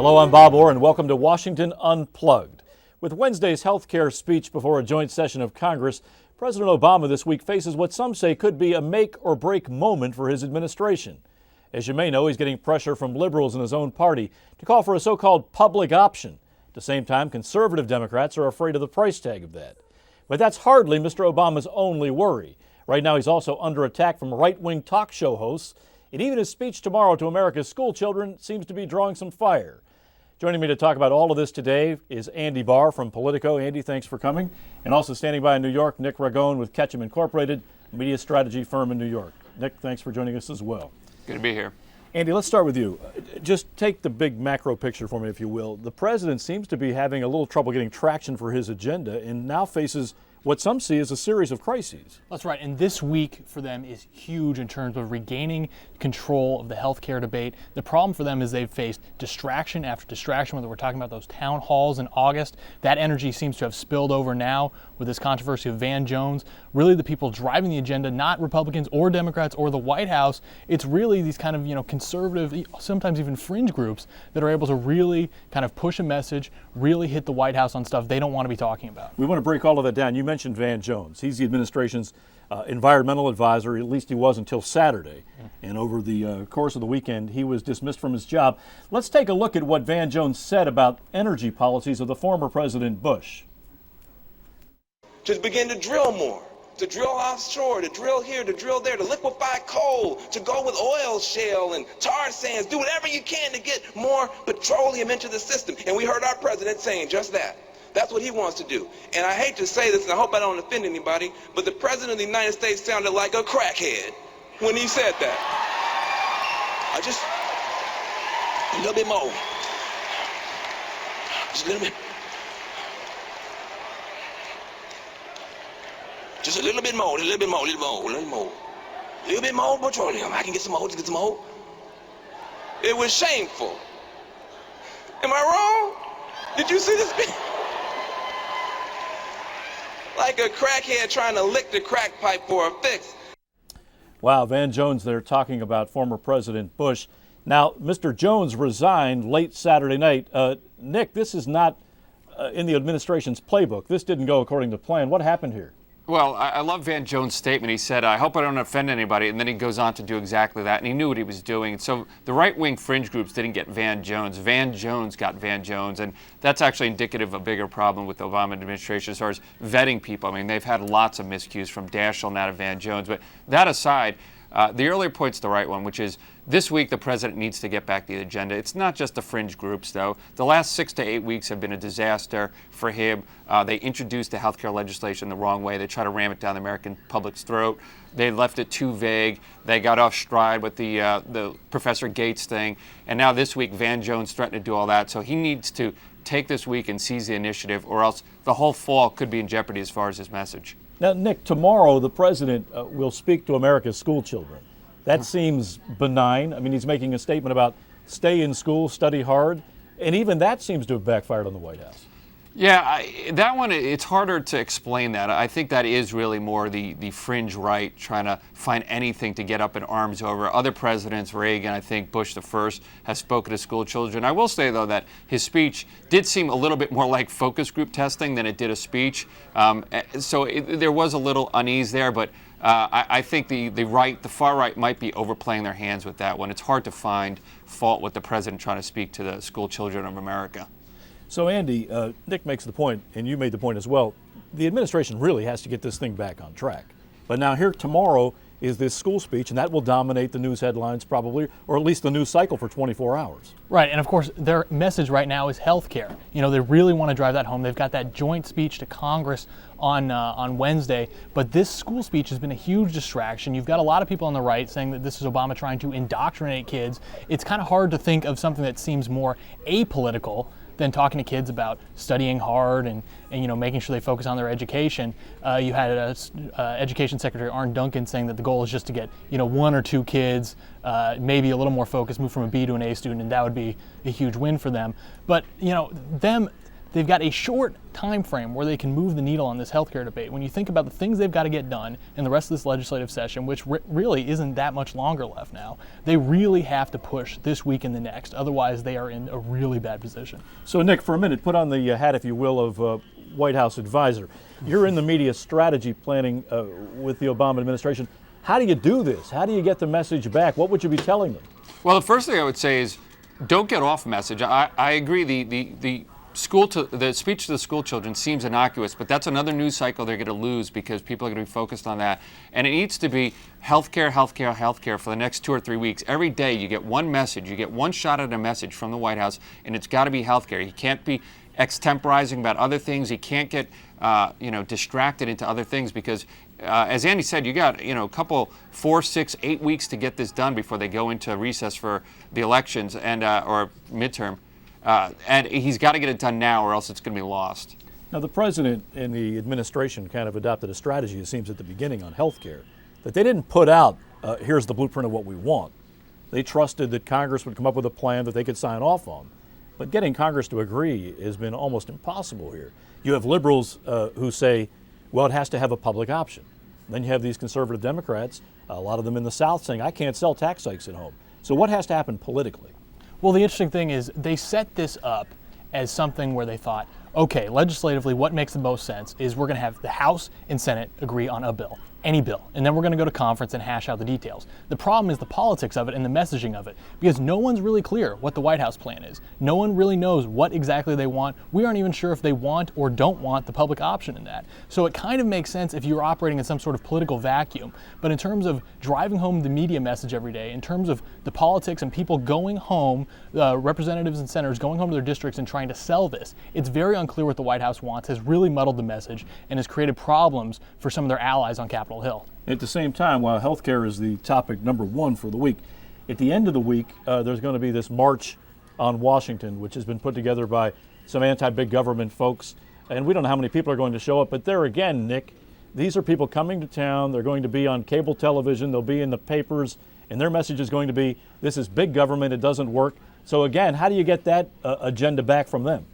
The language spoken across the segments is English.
Hello, I'm Bob Orr, and welcome to Washington Unplugged. With Wednesday's health care speech before a joint session of Congress, President Obama this week faces what some say could be a make-or-break moment for his administration. As you may know, he's getting pressure from liberals in his own party to call for a so-called public option. At the same time, conservative Democrats are afraid of the price tag of that. But that's hardly Mr. Obama's only worry. Right now, he's also under attack from right-wing talk show hosts, and even his speech tomorrow to America's school children seems to be drawing some fire. Joining me to talk about all of this today is Andy Barr from Politico. Andy, thanks for coming. And also standing by in New York, Nick Ragone with Ketchum Incorporated, a media strategy firm in New York. Nick, thanks for joining us as well. Good to be here. Andy, let's start with you. Just take the big macro picture for me, if you will. The president seems to be having a little trouble getting traction for his agenda and now faces what some see as a series of crises. That's right, and this week for them is huge in terms of regaining control of the healthcare debate. The problem for them is they've faced distraction after distraction, whether we're talking about those town halls in August. That energy seems to have spilled over now with this controversy of Van Jones. Really the people driving the agenda, not Republicans or Democrats or the White House. It's really these kind of, conservative, sometimes even fringe groups that are able to really kind of push a message, really hit the White House on stuff they don't want to be talking about. We want to break all of that down. You mentioned Van Jones. He's the administration's environmental advisor, at least he was until Saturday. And over the course of the weekend, he was dismissed from his job. Let's take a look at what Van Jones said about energy policies of the former President Bush. To begin to drill more, to drill offshore, to drill here, to drill there, to liquefy coal, to go with oil shale and tar sands, do whatever you can to get more petroleum into the system. And we heard our president saying just that. That's what he wants to do. And I hate to say this, and I hope I don't offend anybody, but the President of the United States sounded like a crackhead when he said that. Just a little bit more. Just a little bit. Just a little bit more, a little bit more, a little more, a little more. A little bit more petroleum. I can get some more, just get some more. It was shameful. Am I wrong? Did you see this? Like a crackhead trying to lick the crack pipe for a fix. Wow, Van Jones there talking about former President Bush. Now, Mr. Jones resigned late Saturday night. Nick, this is not in the administration's playbook. This didn't go according to plan. What happened here? Well, I love Van Jones' statement. He said, I hope I don't offend anybody, and then he goes on to do exactly that, and he knew what he was doing. So the right-wing fringe groups didn't get Van Jones. Van Jones got Van Jones, and that's actually indicative of a bigger problem with the Obama administration as far as vetting people. I mean, they've had lots of miscues from Daschle, not of Van Jones. But that aside, the earlier point's the right one, which is this week the president needs to get back the agenda. It's not just the fringe groups, though. The last 6 to 8 weeks have been a disaster for him. They introduced the health care legislation the wrong way. They try to ram it down the American public's throat. They left it too vague. They got off stride with the Professor Gates thing. And now this week, Van Jones threatened to do all that. So he needs to take this week and seize the initiative, or else the whole fall could be in jeopardy as far as his message. Now, Nick, tomorrow the president will speak to America's school children. That seems benign. I mean, he's making a statement about stay in school, study hard, and even that seems to have backfired on the White House. Yeah, that one, it's harder to explain that. I think that is really more the fringe right trying to find anything to get up in arms over. Other presidents, Reagan, I think Bush the first, has spoken to school children. I will say, though, that his speech did seem a little bit more like focus group testing than it did a speech. There was a little unease there, but I think the far right might be overplaying their hands with that one. It's hard to find fault with the president trying to speak to the school children of America. So, Andy, Nick makes the point, and you made the point as well, the administration really has to get this thing back on track. But now here tomorrow is this school speech, and that will dominate the news headlines probably, or at least the news cycle for 24 hours. Right, and of course their message right now is health care. They really want to drive that home. They've got that joint speech to Congress on Wednesday, but this school speech has been a huge distraction. You've got a lot of people on the right saying that this is Obama trying to indoctrinate kids. It's kind of hard to think of something that seems more apolitical than talking to kids about studying hard and making sure they focus on their education. You had Education Secretary Arne Duncan saying that the goal is just to get 1 or 2 kids, maybe a little more focused, move from a B to an A student, and that would be a huge win for them. But they've got a short time frame where they can move the needle on this healthcare debate. When you think about the things they've got to get done in the rest of this legislative session, which really isn't that much longer left now, they really have to push this week and the next. Otherwise, they are in a really bad position. So, Nick, for a minute, put on the hat, if you will, of White House advisor. You're in the media strategy planning with the Obama administration. How do you do this? How do you get the message back? What would you be telling them? Well, the first thing I would say is don't get off message. I agree. The speech to the school children seems innocuous, but that's another news cycle they're going to lose because people are going to be focused on that. And it needs to be healthcare, healthcare, healthcare for the next 2 or 3 weeks. Every day you get one message, you get one shot at a message from the White House, and it's got to be healthcare. You can't be extemporizing about other things. You can't get distracted into other things because, as Andy said, you got a couple 4, 6, 8 weeks to get this done before they go into recess for the elections and or midterm. And he's got to get it done now or else it's going to be lost. Now, the president and the administration kind of adopted a strategy, it seems, at the beginning on health care, that they didn't put out, here's the blueprint of what we want. They trusted that Congress would come up with a plan that they could sign off on. But getting Congress to agree has been almost impossible here. You have liberals who say, well, it has to have a public option. Then you have these conservative Democrats, a lot of them in the South, saying, I can't sell tax hikes at home. So what has to happen politically? Well, the interesting thing is they set this up as something where they thought, okay, legislatively, what makes the most sense is we're going to have the House and Senate agree on a bill, any bill, and then we're going to go to conference and hash out the details. The problem is the politics of it and the messaging of it, because no one's really clear what the White House plan is. No one really knows what exactly they want. We aren't even sure if they want or don't want the public option in that. So it kind of makes sense if you're operating in some sort of political vacuum. But in terms of driving home the media message every day, in terms of the politics and people going home, representatives and senators going home to their districts and trying to sell this, it's very unclear what the White House wants, has really muddled the message, and has created problems for some of their allies on Capitol Hill. At the same time, while healthcare is the topic number one for the week, at the end of the week, there's going to be this march on Washington, which has been put together by some anti-big government folks. And we don't know how many people are going to show up, but there again, Nick, these are people coming to town. They're going to be on cable television. They'll be in the papers, and their message is going to be, this is big government. It doesn't work. So again, how do you get that agenda back from them?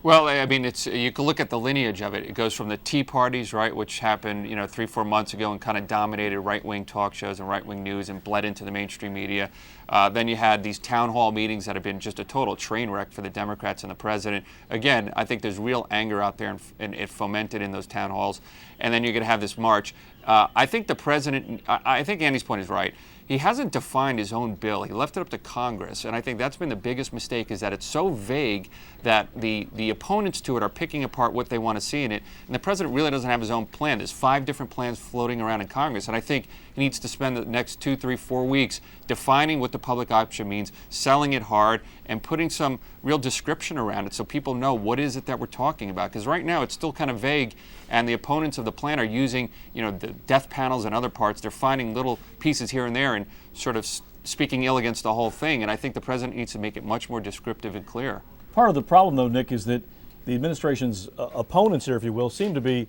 Well, I mean, you can look at the lineage of it. It goes from the Tea Parties, right, which happened, 3-4 months ago and kind of dominated right-wing talk shows and right-wing news and bled into the mainstream media. Then you had these town hall meetings that have been just a total train wreck for the Democrats and the president. Again, I think there's real anger out there, and it fomented in those town halls. And then you're going to have this march. I think the president, I think Andy's point is right. He hasn't defined his own bill. He left it up to Congress, and I think that's been the biggest mistake, is that it's so vague that the opponents to it are picking apart what they want to see in it, and the president really doesn't have his own plan. There's 5 different plans floating around in Congress, and I think he needs to spend the next 2, 3, 4 weeks defining what the public option means, selling it hard, and putting some real description around it so people know what is it that we're talking about. Because right now it's still kind of vague, and the opponents of the plan are using, the death panels and other parts. They're finding little pieces here and there and sort of speaking ill against the whole thing. And I think the president needs to make it much more descriptive and clear. Part of the problem, though, Nick, is that the administration's opponents here, if you will, seem to be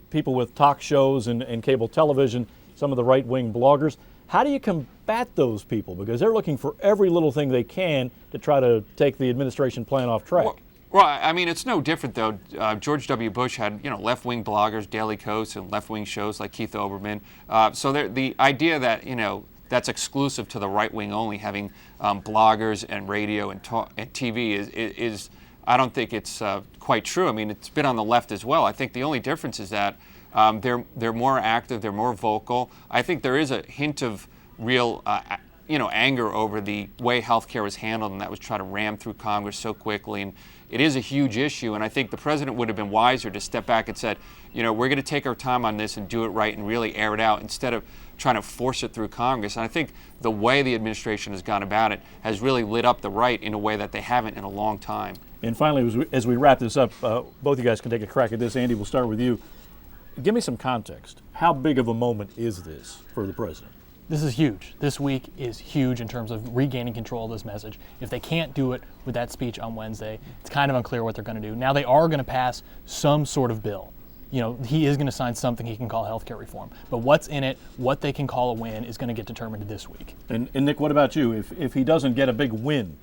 people with talk shows and cable television, some of the right-wing bloggers. How do you combat those people? Because they're looking for every little thing they can to try to take the administration plan off track. Well, I mean, it's no different, though. George W. Bush had, left-wing bloggers, Daily Kos, and left-wing shows like Keith Olbermann. So the idea that, that's exclusive to the right wing only, having bloggers and radio and TV is I don't think it's quite true. I mean, it's been on the left as well. I think the only difference is that they're more active, they're more vocal. I think there is a hint of real anger over the way healthcare was handled, and that was trying to ram through Congress so quickly. And it is a huge issue, and I think the president would have been wiser to step back and said, we're going to take our time on this and do it right and really air it out instead of trying to force it through Congress. And I think the way the administration has gone about it has really lit up the right in a way that they haven't in a long time. And finally, as we wrap this up, both you guys can take a crack at this. Andy, we'll start with you. Give me some context. How big of a moment is this for the president? This is huge. This week is huge in terms of regaining control of this message. If they can't do it with that speech on Wednesday, it's kind of unclear what they're going to do. Now they are going to pass some sort of bill. He is going to sign something he can call healthcare reform. But what's in it, what they can call a win, is going to get determined this week. And Nick, what about you? If he doesn't get a big win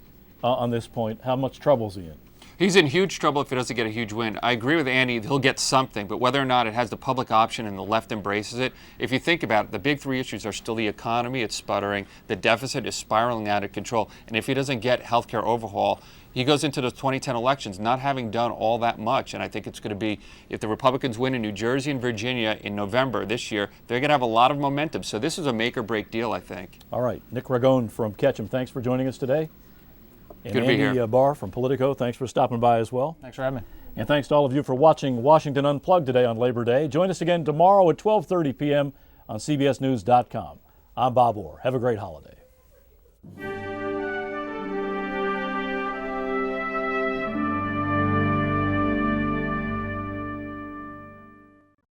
on this point, how much trouble is he in? He's in huge trouble if he doesn't get a huge win. I agree with Andy, he'll get something, but whether or not it has the public option and the left embraces it, if you think about it, the big three issues are still the economy, it's sputtering, the deficit is spiraling out of control, and if he doesn't get healthcare overhaul, he goes into the 2010 elections not having done all that much, and I think it's going to be, if the Republicans win in New Jersey and Virginia in November this year, they're going to have a lot of momentum. So this is a make or break deal, I think. All right, Nick Ragone from Ketchum, thanks for joining us today. And Good to be Andy here. Barr from Politico, thanks for stopping by as well. Thanks for having me. And thanks to all of you for watching Washington Unplugged today on Labor Day. Join us again tomorrow at 12:30 p.m. on CBSNews.com. I'm Bob Orr. Have a great holiday.